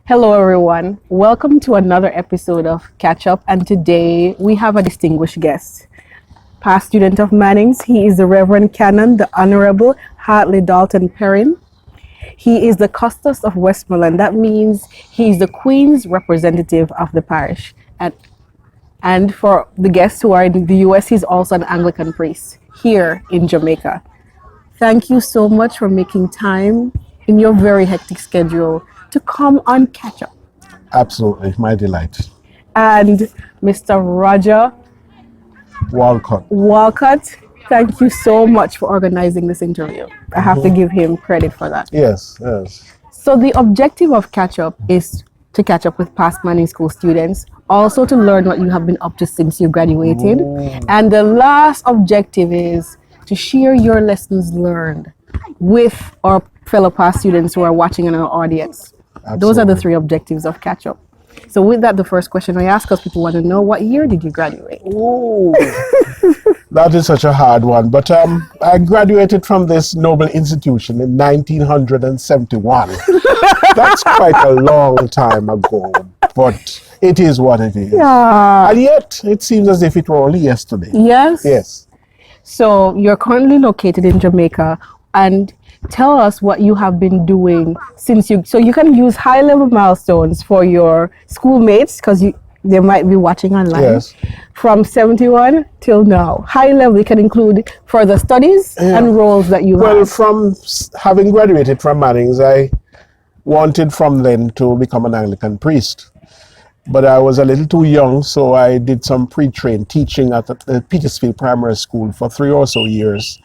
Hello, everyone. Welcome to another episode of Catchup. And today we have a distinguished guest, past student of Manning's. He is the Reverend Canon, the Honorable Hartley Perrin. He is the Custos of Westmoreland. That means he is the Queen's representative of the parish. And for the guests who are in the US, he's also an Anglican priest here in Jamaica. Thank you so much for making time in your very hectic schedule to come on Catchup. Absolutely, my delight. And Mr. Roger Walcott, thank you so much for organizing this interview. I have to give him credit for that. Yes. So the objective of Catchup is to catch up with past Manning School students, also to learn what you have been up to since you graduated. And the last objective is to share your lessons learned with our fellow past students who are watching in our audience. Absolutely. Those are the three objectives of Catchup. So with that, the first question I ask, because people want to know, what year did you graduate? Ooh, that is such a hard one. But I graduated from this noble institution in 1971. That's quite a long time ago, but it is what it is. Yeah. And yet, it seems as if it were only yesterday. Yes? Yes. So you're currently located in Jamaica, and tell us what you have been doing since so you can use high-level milestones for your schoolmates, because they might be watching online. Yes. From 71 till now. High level, it can include further studies and roles that you Well, have. from having graduated from Manning's, I wanted from then to become an Anglican priest. But I was a little too young, so I did some pre-trained teaching at the Petersfield Primary School for 3 or so years,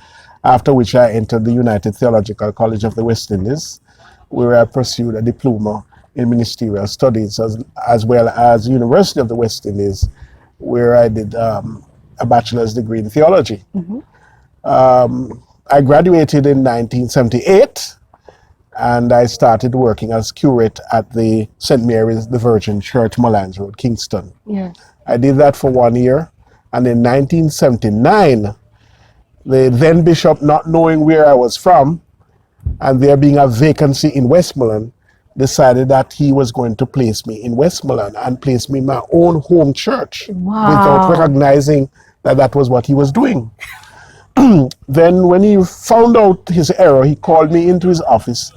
after which I entered the United Theological College of the West Indies, where I pursued a diploma in ministerial studies, as well as University of the West Indies, where I did a bachelor's degree in theology. I graduated in 1978, and I started working as curate at the St. Mary's the Virgin Church, Mullines Road, Kingston. Yes. I did that for 1 year, and in 1979, the then bishop, not knowing where I was from, and there being a vacancy in Westmoreland, decided that he was going to place me in Westmoreland and place me in my own home church. Wow. Without recognizing that that was what he was doing. Then when he found out his error, he called me into his office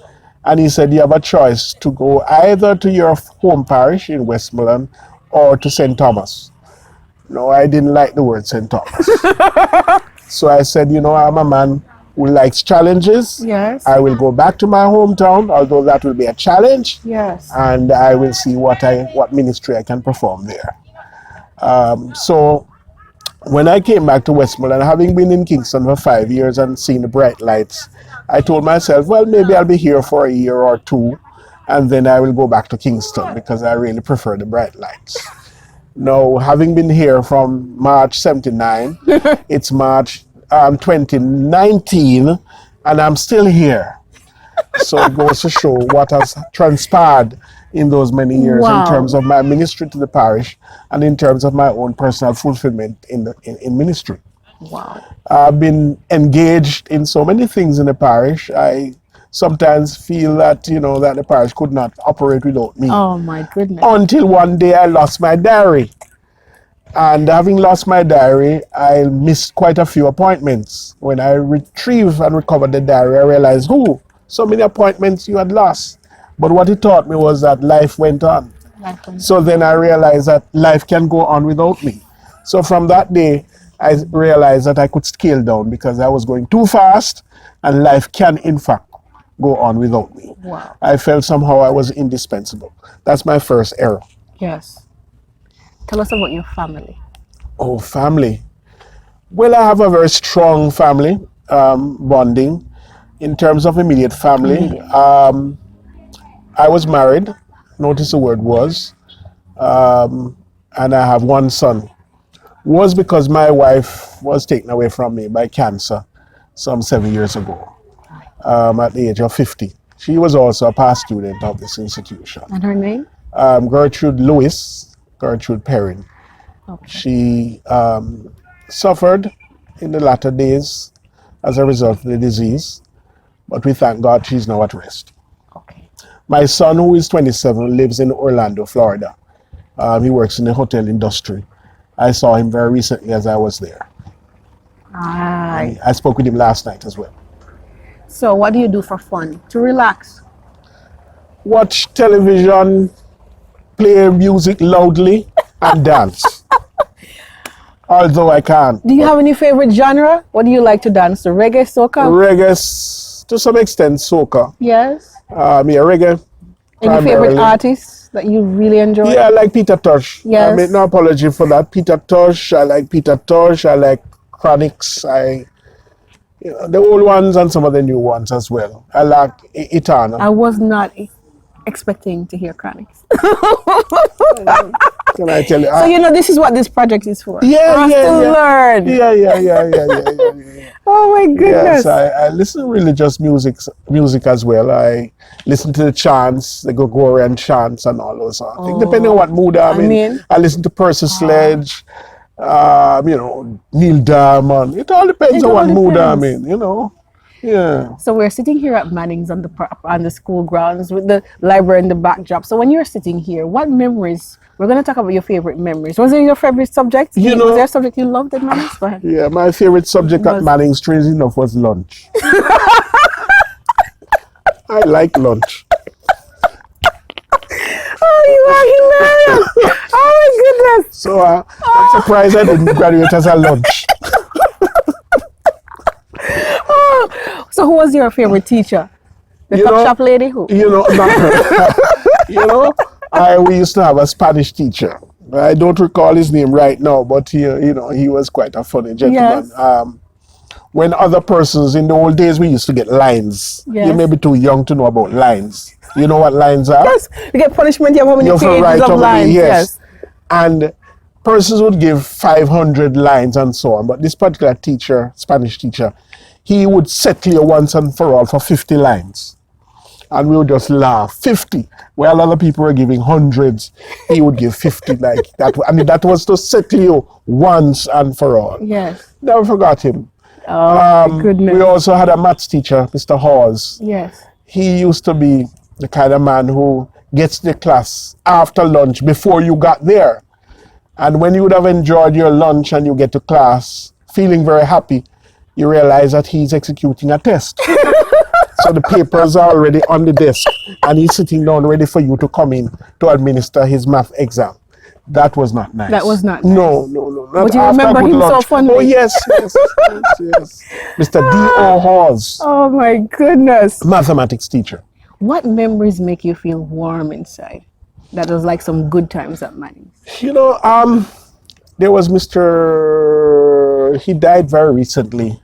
and he said, you have a choice to go either to your home parish in Westmoreland or to St. Thomas. No, I didn't like the word St. Thomas. So I said, I'm a man who likes challenges. Yes. I will go back to my hometown, although that will be a challenge. Yes. And I will see what ministry I can perform there. So when I came back to Westmoreland, having been in Kingston for 5 years and seen the bright lights, I told myself, well, maybe I'll be here for a year or two, and then I will go back to Kingston because I really prefer the bright lights. Now, having been here from March 79, it's March 2019, and I'm still here. So it goes to show what has transpired in those many years in terms of my ministry to the parish and in terms of my own personal fulfillment in ministry. Wow. I've been engaged in so many things in the parish. I sometimes feel that, that the parish could not operate without me. Oh my goodness. Until one day I lost my diary. And having lost my diary, I missed quite a few appointments. When I retrieved and recovered the diary, I realized, so many appointments you had lost. But what it taught me was that life went on. So then I realized that life can go on without me. So from that day, I realized that I could scale down because I was going too fast, and life can, in fact, go on without me. Wow. I felt somehow I was indispensable. That's my first error. Yes. Tell us about your family. Oh, family. Well, I have a very strong family bonding. In terms of immediate family, I was married. Notice the word was. And I have one son. Was because my wife was taken away from me by cancer some 7 years ago at the age of 50. She was also a past student of this institution. And her name? Gertrude Perrin. Okay. She suffered in the latter days as a result of the disease, but we thank God she's now at rest. Okay. My son, who is 27, lives in Orlando, Florida. He works in the hotel industry. I saw him very recently as I was there. Aye. I spoke with him last night as well. So what do you do for fun? To relax? Watch television, play music loudly, and dance. Although I can't. Do you have any favorite genre? What do you like to dance to? Reggae, soca? Reggae, to some extent, soca. Yes. Yeah, reggae. Any favorite primarily. artists that you really enjoy? Yeah, I like Peter Tosh. Yes. I make no apology for that. Peter Tosh, I like Peter Tosh. I like Chronics. The old ones and some of the new ones as well. I like Eternal. I was not expecting to hear Chronics. Can I tell you? So you know this is what this project is for. Yeah, to learn. Yeah. Oh my goodness. Yes, I listen to religious music as well. I listen to the chants, the Gregorian chants and all those sort of things. Depending on what mood I'm in. I listen to Percy Sledge, Neil Diamond. It all depends on what mood I'm in, Yeah. So we're sitting here at Manning's on the school grounds with the library in the backdrop. So when you're sitting here, what memories? We're going to talk about your favorite memories. Was it your favorite subject? Was there a subject you loved at Manning's? Go ahead. Yeah, my favorite subject at Manning's, strangely enough, was lunch. I like lunch. Oh, you are hilarious! Oh my goodness! So I'm surprised I didn't graduate as a lunch. So who was your favorite teacher? The top shop lady? Who? We used to have a Spanish teacher. I don't recall his name right now, but he was quite a funny gentleman. Yes. When other persons, in the old days, we used to get lines. Yes. You may be too young to know about lines. You know what lines are? Yes, you get punishment, you have how many pages of lines. Yes. And persons would give 500 lines and so on. But this particular teacher, Spanish teacher, he would settle you once and for all for 50 lines. And we would just laugh. 50. While other people were giving hundreds, he would give 50 like that. I mean, that was to settle you once and for all. Yes. Never forgot him. Oh, my goodness. We also had a maths teacher, Mr. Hawes. Yes. He used to be the kind of man who gets to the class after lunch before you got there. And when you would have enjoyed your lunch and you get to class feeling very happy, you realize that he's executing a test. So the papers are already on the desk and he's sitting down ready for you to come in to administer his math exam. That was not nice. That was not nice. No. But you remember him so fondly. Oh, yes. Mr. D.O. Halls. Oh, my goodness. Mathematics teacher. What memories make you feel warm inside? That was like some good times at Manning's. There was he died very recently.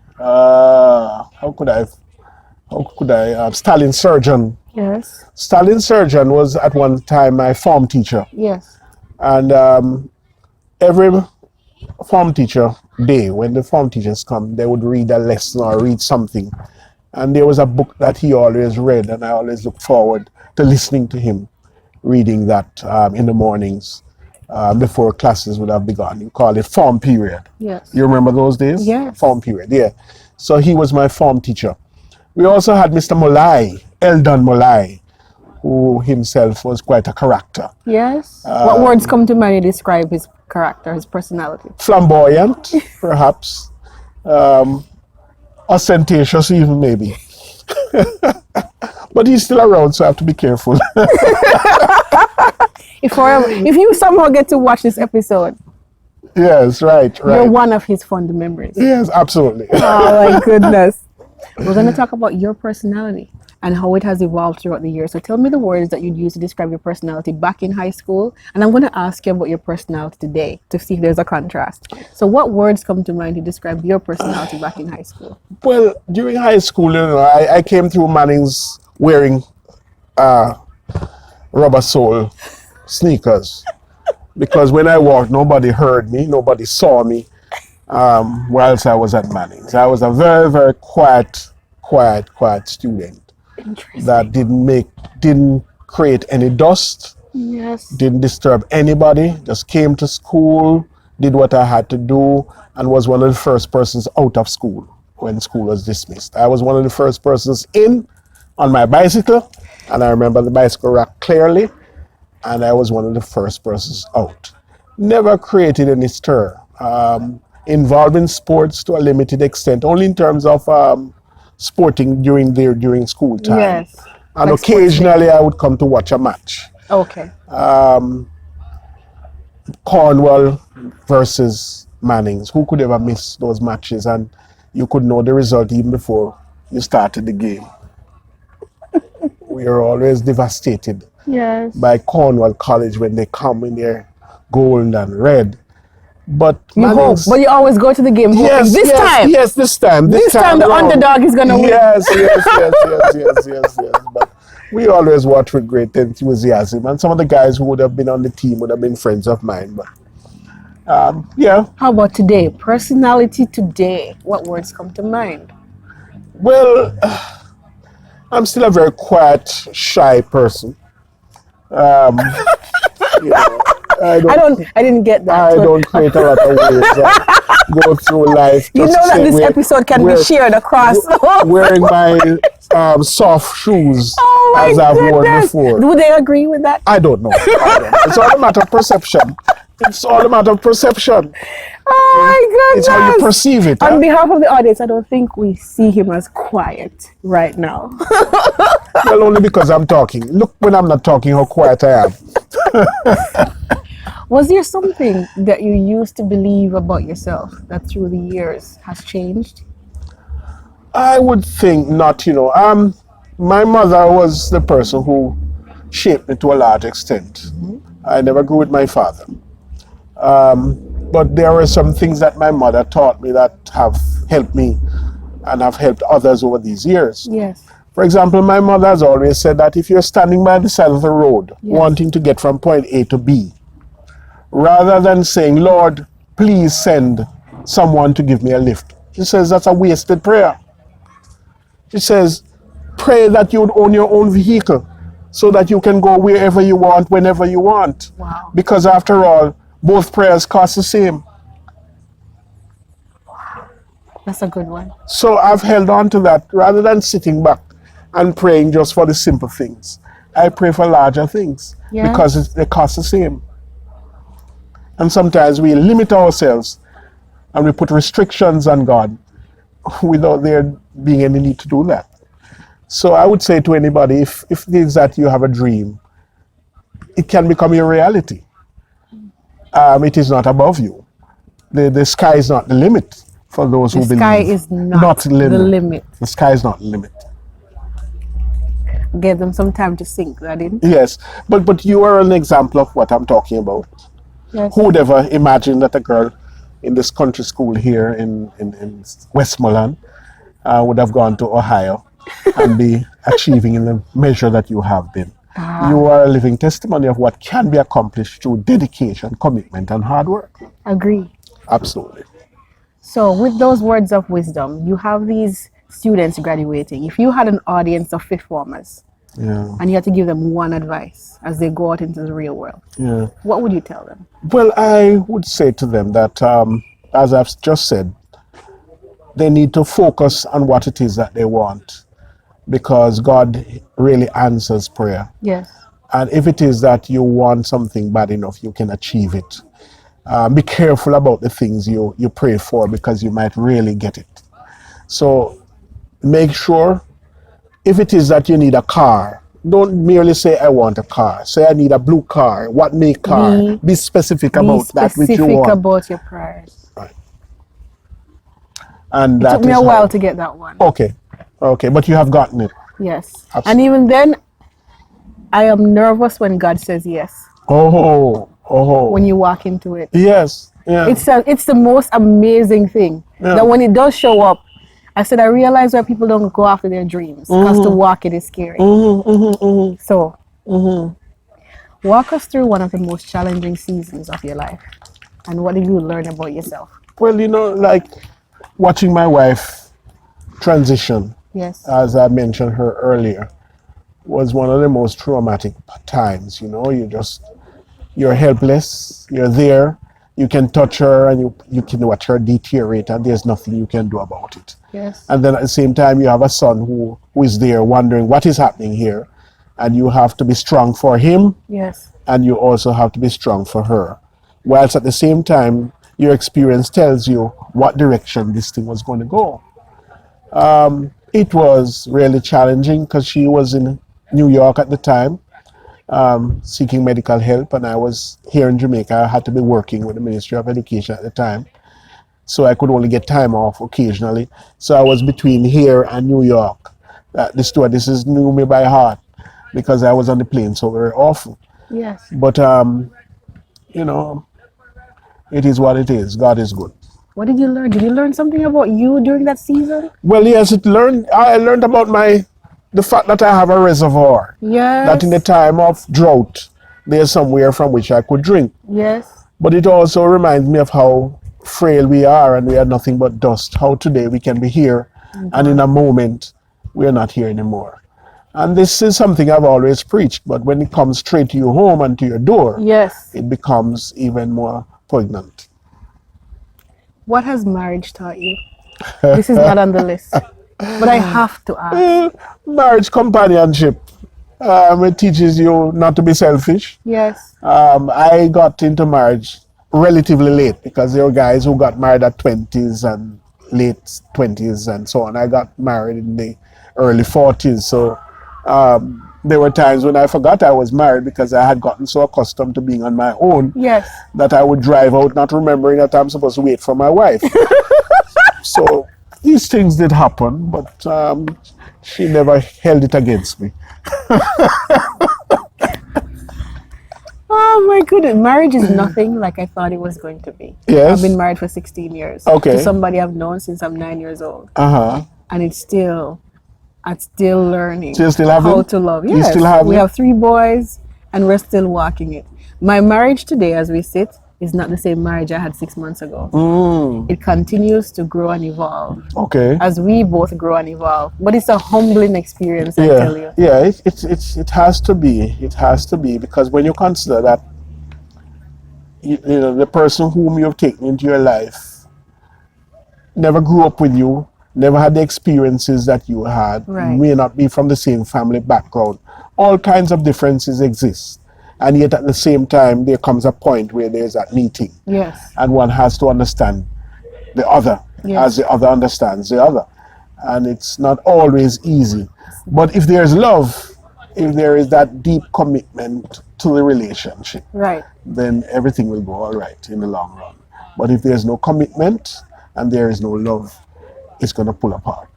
Stalin Surgeon. Yes. Stalin Surgeon was at one time my form teacher. Yes. And every form teacher day, when the form teachers come, they would read a lesson or read something. And there was a book that he always read, and I always looked forward to listening to him reading that in the mornings before classes would have begun. You call it form period. Yes. You remember those days? Yes. Form period, yeah. So he was my form teacher. We also had Mr. Molai, Eldon Molai, who himself was quite a character. Yes. What words come to mind to describe his character, his personality? Flamboyant, perhaps. Ostentatious, even maybe. But he's still around, so I have to be careful. If you somehow get to watch this episode, yes, right. You're one of his fond memories. Yes, absolutely. Oh my goodness. We're going to talk about your personality and how it has evolved throughout the years. So tell me the words that you'd use to describe your personality back in high school. And I'm going to ask you about your personality today to see if there's a contrast. So what words come to mind to describe your personality back in high school? Well, during high school, I came through Manning's wearing rubber sole sneakers. Because when I walked, nobody heard me, nobody saw me whilst I was at Manning's. I was a very, very quiet student that didn't create any dust, yes, didn't disturb anybody, just came to school, did what I had to do, and was one of the first persons out of school when school was dismissed. I was one of the first persons in on my bicycle, And I remember the bicycle rack clearly, and I was one of the first persons out. Never created any stir. Involved in sports to a limited extent, only in terms of sporting during school time. Yes. And Like sports occasionally I would come to watch a match. Okay. Cornwall versus Mannings. Who could ever miss those matches? And you could know the result even before you started the game. We are always devastated Yes. by Cornwall College when they come in their gold and red. But You hope, Mannings, but you always go to the game hoping yes, this time. yes, this time The round. underdog is gonna win. Yes. But we always watch with great enthusiasm, and some of the guys who would have been on the team would have been friends of mine. But yeah. How about today? Personality today. What words come to mind? Well, I'm still a very quiet, shy person. You know, I didn't get that. I So- don't create a lot of waves. I go through life. You know just that this wear- episode can wear- be shared across. wearing my soft shoes Oh my as I've worn goodness. before. Do they agree with that? I don't know. It's all a matter of perception. It's all a matter of perception. Oh my It's goodness. how you perceive it. On Huh? behalf of the audience, I don't think we see him as quiet right now. Well, only because I'm talking. Look, when I'm not talking, how quiet I am. Was there something that you used to believe about yourself that through the years has changed? I would think not, my mother was the person who shaped me to a large extent. I never grew with my father. But there were some things that my mother taught me that have helped me and have helped others over these years. Yes. For example, my mother has always said that if you're standing by the side of the road wanting to get from point A to B, rather than saying, Lord, please send someone to give me a lift, she says that's a wasted prayer. She says, pray that you would own your own vehicle so that you can go wherever you want, whenever you want. Wow. Because after all, both prayers cost the same. That's a good one. So I've held on to that rather than sitting back and praying just for the simple things. I pray for larger things because they cost the same. And sometimes we limit ourselves and we put restrictions on God without there being any need to do that. So I would say to anybody, if it is that you have a dream, it can become your reality. It is not above you. The sky is not the limit for those who believe. The sky is not the limit. The sky is not the limit. Give them some time to sink that in. Yes, but you are an example of what I'm talking about. Yes. Who would ever imagine that a girl in this country school here in Westmoreland would have gone to Ohio and be achieving in the measure that you have been? You are a living testimony of what can be accomplished through dedication, commitment, and hard work. Agree. Absolutely. So with those words of wisdom, you have these students graduating. If you had an audience of fifth formers and you had to give them one advice as they go out into the real world, what would you tell them? Well, I would say to them that, as I've just said, they need to focus on what it is that they want, because God really answers prayer. Yes. And if it is that you want something bad enough, you can achieve it. Be careful about the things you pray for, because you might really get it. So make sure, if it is that you need a car, don't merely say, I want a car. Say, I need a blue car. What make car? Be specific about that which you want. Be specific about your prayers. Right. And It took me a while to get that one. Okay, but you have gotten it. Yes. Absolutely. And even then, I am nervous when God says yes. When you walk into it. Yes. Yeah. It's the most amazing thing. That when it does show up, I said, I realize why people don't go after their dreams, because to walk it is scary. So, walk us through one of the most challenging seasons of your life. And what did you learn about yourself? Well, like watching my wife transition, Yes. as I mentioned her earlier, was one of the most traumatic times. You're helpless, you're there, you can touch her and you can watch her deteriorate, and there's nothing you can do about it. Yes. And then at the same time, you have a son who is there wondering what is happening here. And you have to be strong for him, Yes. and you also have to be strong for her. Whilst at the same time, your experience tells you what direction this thing was going to go. It was really challenging because she was in New York at the time, seeking medical help, and I was here in Jamaica. I had to be working with the Ministry of Education at the time, so I could only get time off occasionally. So I was between here and New York. The stewardesses knew me by heart because I was on the plane so very often. Yes. But you know, it is what it is. God is good. What did you learn? Did you learn something about you during that season? Well, yes, I learned about the fact that I have a reservoir. Yes. That in the time of drought, there's somewhere from which I could drink. Yes. But it also reminds me of how frail we are and we are nothing but dust. How today we can be here and in a moment we are not here anymore. And this is something I've always preached, but when it comes straight to your home and to your door, Yes. it becomes even more poignant. What has marriage taught you? This is not on the list, but I have to ask. Marriage companionship. It teaches you not to be selfish. Yes. I got into marriage relatively late because there were guys who got married at 20s and late 20s and so on. I got married in the early 40s. So there were times when I forgot I was married because I had gotten so accustomed to being on my own Yes. that I would drive out not remembering that I'm supposed to wait for my wife. So these things did happen, but she never held it against me. Oh my goodness, marriage is nothing like I thought it was going to be. Yes. I've been married for 16 years. Okay. To somebody I've known since I'm 9 years old. Uh-huh. And I'm still learning So you still have how them? to love. You Yes. still have We them? have 3 boys and we're still walking it. My marriage today, as we sit, is not the same marriage I had 6 months ago. It continues to grow and evolve Okay. as we both grow and evolve. But it's a humbling experience, I tell you. Yeah, it has to be. It has to be because when you consider that you know the person whom you have taken into your life never grew up with you, never had the experiences that you had, Right. may not be from the same family background. All kinds of differences exist. And yet at the same time there comes a point where there's that meeting. Yes. And one has to understand the other Yes. as the other understands the other. And it's not always easy. But if there's love, if there is that deep commitment to the relationship, Right. then everything will go all right in the long run. But if there's no commitment and there is no love, it's going to pull apart.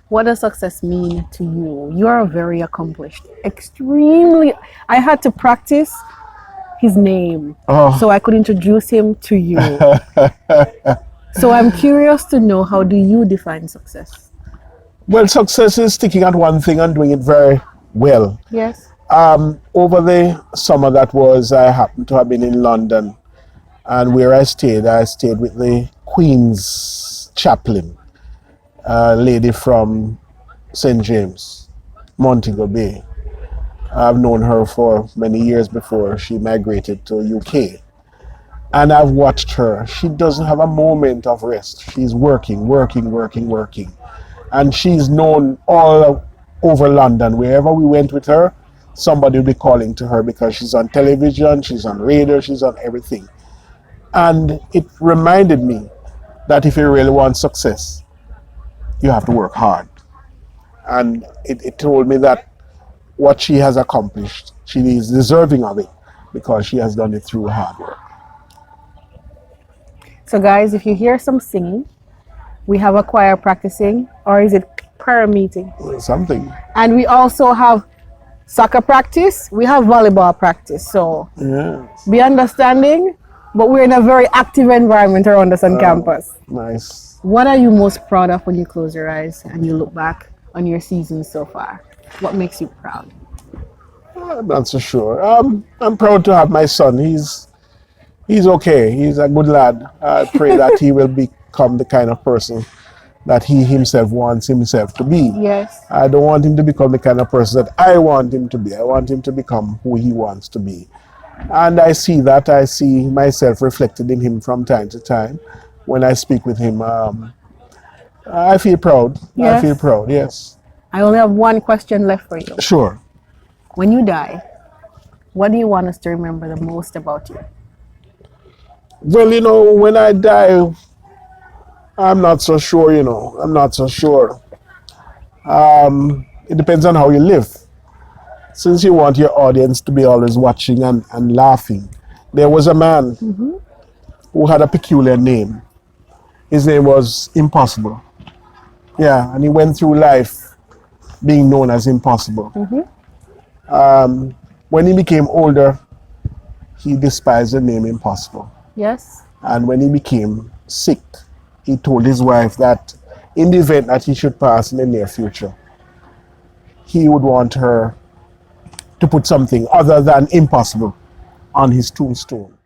What does success mean to you? You are very accomplished. Extremely. I had to practice his name so I could introduce him to you. So I'm curious to know, how do you define success? Well, success is sticking at one thing and doing it very well. Yes. Over the summer that was, I happened to have been in London, and where I stayed with the Queen's chaplain, a lady from St. James, Montego Bay. I've known her for many years before she migrated to UK. And I've watched her. She doesn't have a moment of rest. She's working. And she's known all over London. Wherever we went with her, somebody will be calling to her because she's on television, she's on radio, she's on everything. And it reminded me that if you really want success, you have to work hard. And it told me that what she has accomplished, she is deserving of it because she has done it through hard work. So guys, if you hear some singing, we have a choir practicing, or is it prayer meeting? Something. And we also have soccer practice, we have volleyball practice. So Yeah. be understanding, but we're in a very active environment around us on campus. Nice. What are you most proud of when you close your eyes and you look back on your season so far? What makes you proud? I'm not so sure. I'm proud to have my son. He's okay. He's a good lad. I pray that he will become the kind of person that he himself wants himself to be. Yes. I don't want him to become the kind of person that I want him to be. I want him to become who he wants to be. And I see that. I see myself reflected in him from time to time. When I speak with him, I feel proud. Yes. I feel proud, yes. I only have one question left for you. Sure. When you die, what do you want us to remember the most about you? Well, when I die, I'm not so sure, I'm not so sure. It depends on how you live. Since you want your audience to be always watching and laughing, there was a man who had a peculiar name. His name was Impossible. Yeah, and he went through life being known as Impossible. When he became older, he despised the name Impossible. Yes. And when he became sick, he told his wife that in the event that he should pass in the near future, he would want her to put something other than Impossible on his tombstone.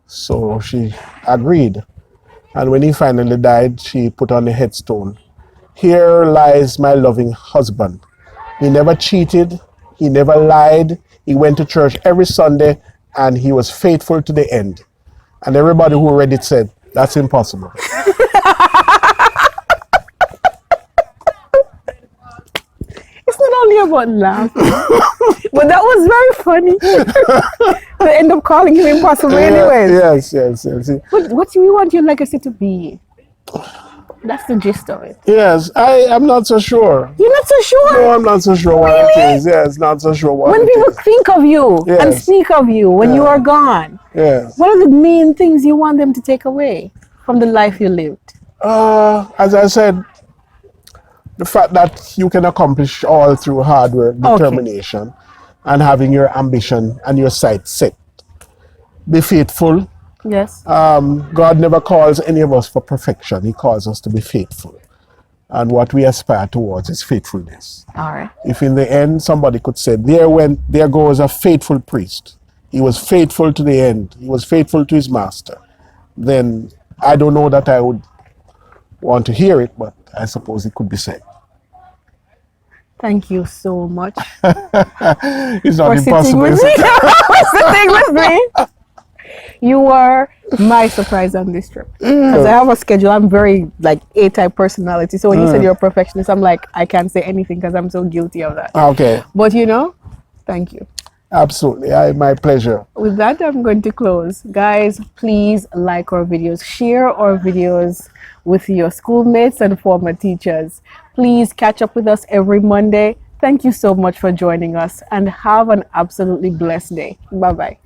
So she agreed. And when he finally died, she put on the headstone, "Here lies my loving husband. He never cheated. He never lied. He went to church every Sunday, and he was faithful to the end." And everybody who read it said, "That's impossible." It's not only about laughing, but that was very funny. They end up calling him Impossible anyways. Yes. But what do you want your legacy to be? That's the gist of it. Yes, I'm not so sure. You're not so sure? No, I'm not so sure what Really? it is. Yes, not so sure what When it people is. think of you and Yes. speak of you when you are gone, Yes. what are the main things you want them to take away from the life you lived? As I said, the fact that you can accomplish all through hard work, determination, and having your ambition and your sights set. Be faithful. Yes. God never calls any of us for perfection. He calls us to be faithful. And what we aspire towards is faithfulness. All right. If in the end somebody could say, there goes a faithful priest. He was faithful to the end. He was faithful to his master. Then I don't know that I would want to hear it, but I suppose it could be said. Thank you so much It's not for sitting impossible. with Is me. it? For sitting with me. You were my surprise on this trip. Because I have a schedule. I'm very A-type personality. So when you said you're a perfectionist, I'm like, I can't say anything because I'm so guilty of that. Okay. But thank you. Absolutely. My pleasure. With that, I'm going to close. Guys, please like our videos, share our videos with your schoolmates and former teachers. Please catch up with us every Monday. Thank you so much for joining us and have an absolutely blessed day. Bye-bye.